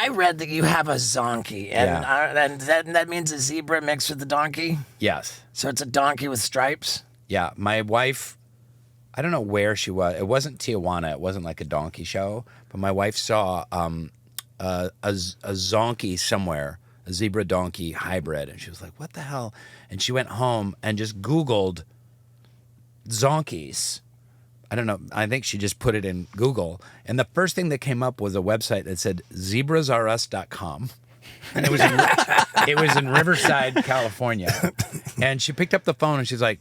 I read that you have a Zonkey, and that means a zebra mixed with a donkey? Yes. So it's a donkey with stripes? Yeah. My wife, I don't know where she was. It wasn't Tijuana. It wasn't like a donkey show. But my wife saw a Zonkey somewhere, a zebra donkey hybrid. And she was like, what the hell? And she went home and just Googled Zonkeys. I don't know. I think she just put it in Google. And the first thing that came up was a website that said zebrasareus.com. And it was in Riverside, California. And she picked up the phone and she's like,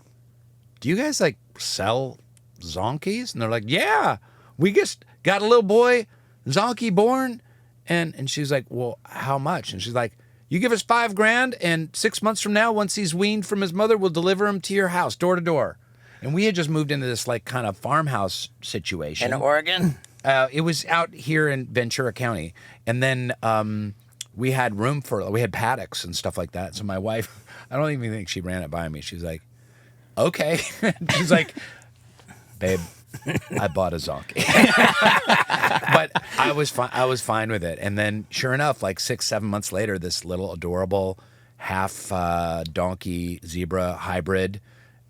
do you guys like sell Zonkeys? And they're like, yeah, we just got a little boy, Zonkey born. And she's like, well, how much? And she's like, you give us $5,000 and 6 months from now, once he's weaned from his mother, we'll deliver him to your house, door to door. And we had just moved into this like kind of farmhouse situation. In Oregon? It was out here in Ventura County. And then we had paddocks and stuff like that. So my wife, I don't even think she ran it by me. She was like, okay. She's like, babe, I bought a Zonkey. But I was fine with it. And then sure enough, like 6-7 months later, this little adorable half donkey zebra hybrid,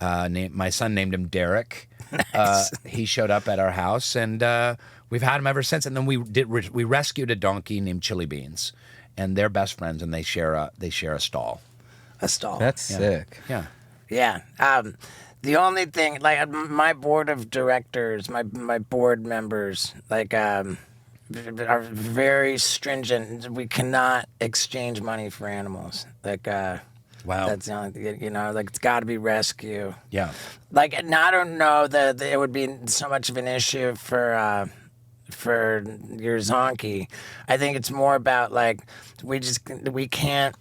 my son named him Derek. Nice. He showed up at our house, and we've had him ever since. And then we rescued a donkey named Chili Beans, and they're best friends, and they share a stall. A stall. That's sick. Yeah. Yeah. The only thing, like my board of directors, my board members, like are very stringent. We cannot exchange money for animals. Like, Wow. That's the only thing, like it's got to be rescue. Yeah. Like, and I don't know that it would be so much of an issue for your Zonkey. I think it's more about like we can't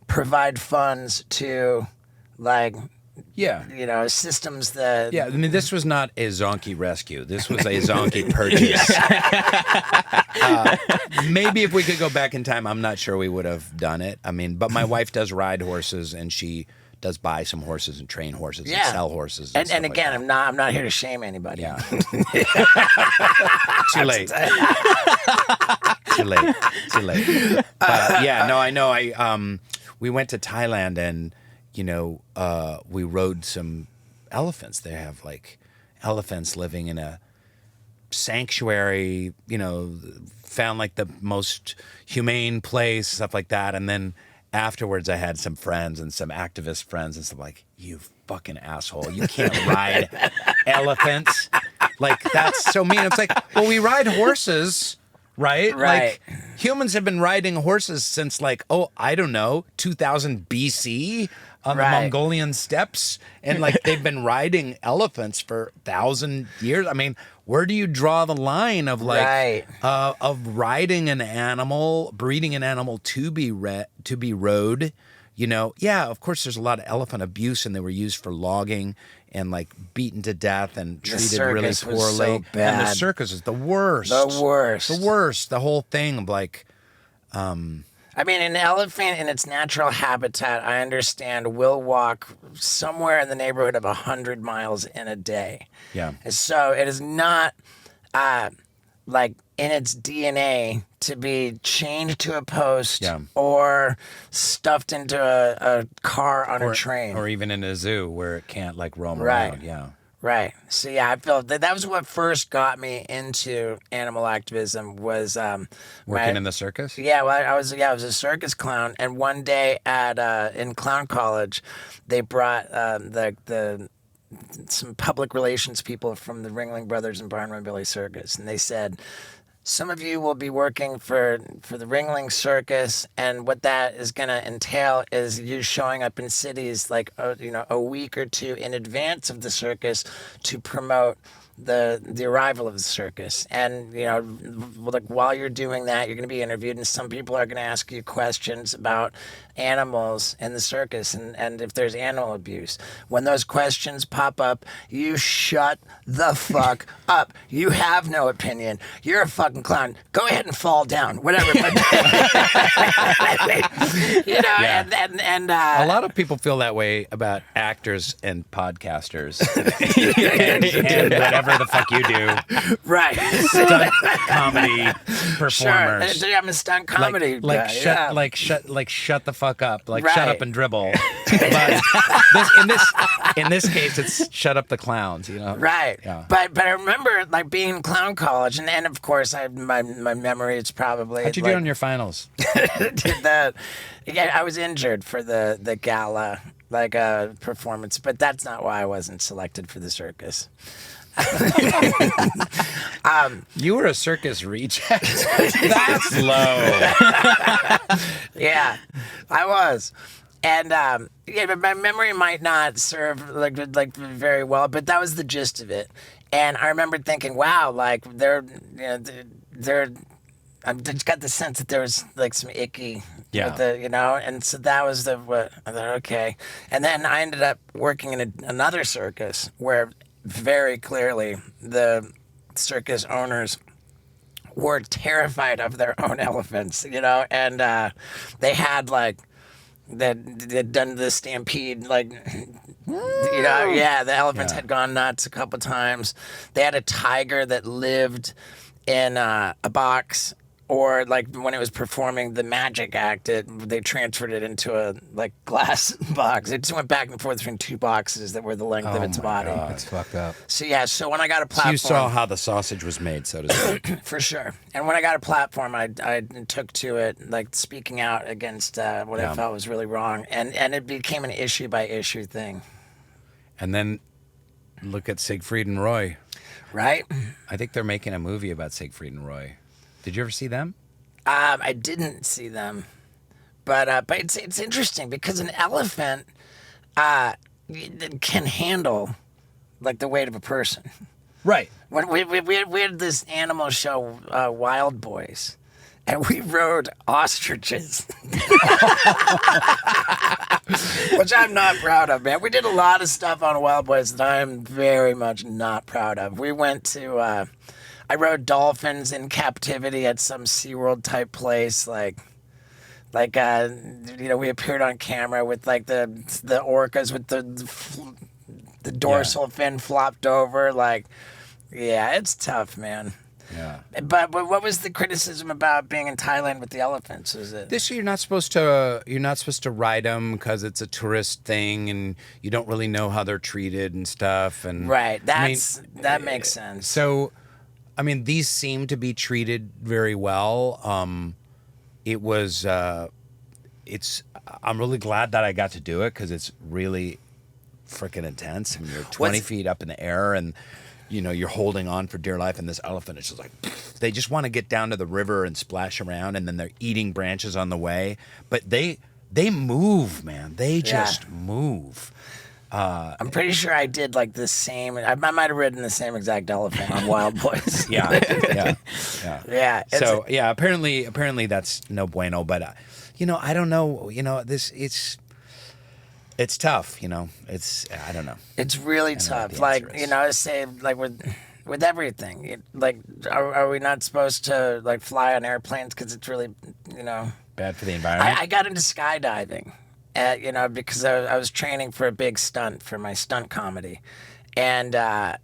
provide funds to like. Yeah. Systems that... Yeah, I mean, this was not a Zonkey rescue. This was a Zonkey purchase. Maybe if we could go back in time, I'm not sure we would have done it. I mean, but my wife does ride horses, and she does buy some horses and train horses and sell horses. And again, I'm not here to shame anybody. Yeah. Too late. Too late. Yeah, no, I know. We went to Thailand and... we rode some elephants. They have like elephants living in a sanctuary, found like the most humane place, stuff like that. And then afterwards I had some friends and some activist friends and stuff like, you fucking asshole, you can't ride elephants. Like, that's so mean. It's like, well, we ride horses, right? Right. Like, humans have been riding horses since like, I don't know, 2000 BC. On the Mongolian steppes, and like they've been riding elephants for 1,000 years. I mean, where do you draw the line of like of riding an animal, breeding an animal to be rode? Yeah, of course, there's a lot of elephant abuse, and they were used for logging and like beaten to death and treated really poorly. Was so bad. And the circus is the worst. The worst. The whole thing of like. I mean, an elephant in its natural habitat, I understand, will walk somewhere in the neighborhood of 100 miles in a day. Yeah. So it is not like in its DNA to be chained to a post or stuffed into a car on a train. Or even in a zoo where it can't like roam around. Yeah. Right. So yeah, I felt that was what first got me into animal activism was working in the circus. Yeah, well, I was a circus clown, and one day at in clown college, they brought some public relations people from the Ringling Brothers and Barnum Billy Circus, and they said, some of you will be working for the Ringling Circus, and what that is going to entail is you showing up in cities like a week or two in advance of the circus to promote the arrival of the circus. And like while you're doing that, you're going to be interviewed, and some people are going to ask you questions about animals in the circus and if there's animal abuse. When those questions pop up, you shut the fuck up. You have no opinion. You're a fucking clown. Go ahead and fall down, whatever. But, and a lot of people feel that way about actors and podcasters and whatever whatever the fuck you do. Right. Stunt comedy performers. Sure. I'm a stunt comedy guy. Shut the fuck up. Like, Right. shut up and dribble. But in this case, it's shut up the clowns, you know? Right. Yeah. But I remember like being in clown college, and of course my memory is probably. How'd you do on your finals? did that. Yeah, I was injured for the gala performance, but that's not why I wasn't selected for the circus. You were a circus reject. That's low. Yeah, I was. And but my memory might not serve like very well, but that was the gist of it. And I remember thinking, wow, like I just got the sense that there was like some icky, Yeah. with and so that was what I thought, okay. And then I ended up working in another circus where very clearly the circus owners were terrified of their own elephants, and they had they'd done the stampede, the elephants had gone nuts a couple times. They had a tiger that lived in a box, or when it was performing the magic act, they transferred it into a glass box. It just went back and forth between two boxes that were the length of its body. That's fucked up. So when I got a platform, You saw how the sausage was made, so to speak. for sure. And when I got a platform, I took to it, speaking out against what I felt was really wrong, and it became an issue by issue thing. And then look at Siegfried and Roy. Right? I think they're making a movie about Siegfried and Roy. Did you ever see them? I didn't see them, but it's interesting because an elephant can handle the weight of a person. Right. When we had this animal show, Wild Boys, and we rode ostriches, which I'm not proud of, man. We did a lot of stuff on Wild Boys that I'm very much not proud of. We went to, I rode dolphins in captivity at some SeaWorld type place, we appeared on camera with the orcas with the dorsal fin flopped over, yeah, it's tough, man. Yeah. But what was the criticism about being in Thailand with the elephants? Is it This year you're not supposed to ride them because it's a tourist thing and you don't really know how they're treated and stuff. And right? That makes sense. So, I mean, these seem to be treated very well. It was. I'm really glad that I got to do it because it's really freaking intense. I mean, you're 20 feet up in the air and you're holding on for dear life, and this elephant is just they just want to get down to the river and splash around, and then they're eating branches on the way. But they move, man. They just move. I'm pretty sure I did the same. I might have ridden the same exact elephant on Wild Boys. Yeah. Yeah. So apparently that's no bueno. But I don't know. It's tough. It's I don't know. It's really tough. Say with everything. Are we not supposed to fly on airplanes because it's really Bad for the environment. I got into skydiving. Because I was training for a big stunt for my stunt comedy, and I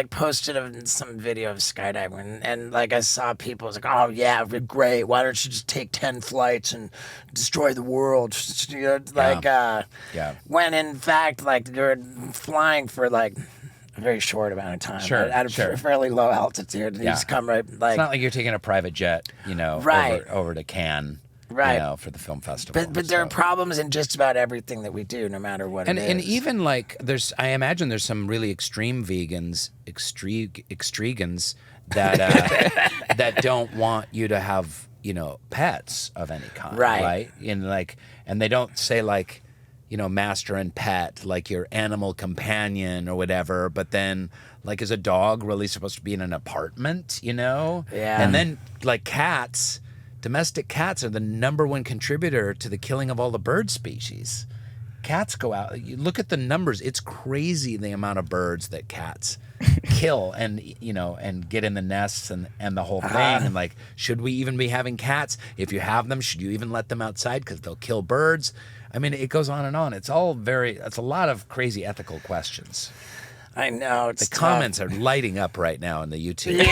posted some video of skydiving, and I saw people was oh yeah, great. Why don't you just take 10 flights and destroy the world? When in fact you're flying for a very short amount of time, at a fairly low altitude, and you just come right it's not like you're taking a private jet, Right. over to Cannes. Right. For the film festival. But there are problems in just about everything that we do, no matter what it is. And even I imagine there's some really extreme vegans, extregans that that don't want you to have pets of any kind, right? And they don't say master and pet, your animal companion or whatever. But then is a dog really supposed to be in an apartment? Yeah. And then cats. Domestic cats are the number one contributor to the killing of all the bird species. Cats go out. You look at the numbers. It's crazy the amount of birds that cats kill and and get in the nests and the whole thing. And should we even be having cats? If you have them, should you even let them outside because they'll kill birds? I mean, it goes on and on. It's a lot of crazy ethical questions. I know. It's The comments are lighting up right now in the YouTube.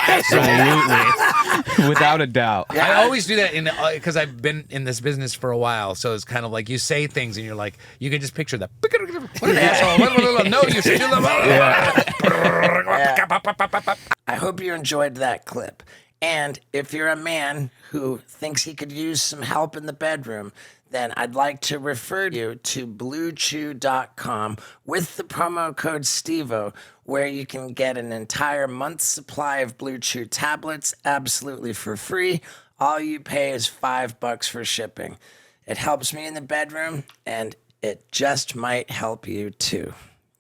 Absolutely. Without a doubt. I always do that because I've been in this business for a while, so it's kind of like you say things and you're like, you can just picture the what an asshole. No, you should do the I hope you enjoyed that clip. And if you're a man who thinks he could use some help in the bedroom, then I'd like to refer you to BlueChew.com with the promo code STEVO, where you can get an entire month's supply of Blue Chew tablets absolutely for free. All you pay is $5 for shipping. It helps me in the bedroom, and it just might help you too.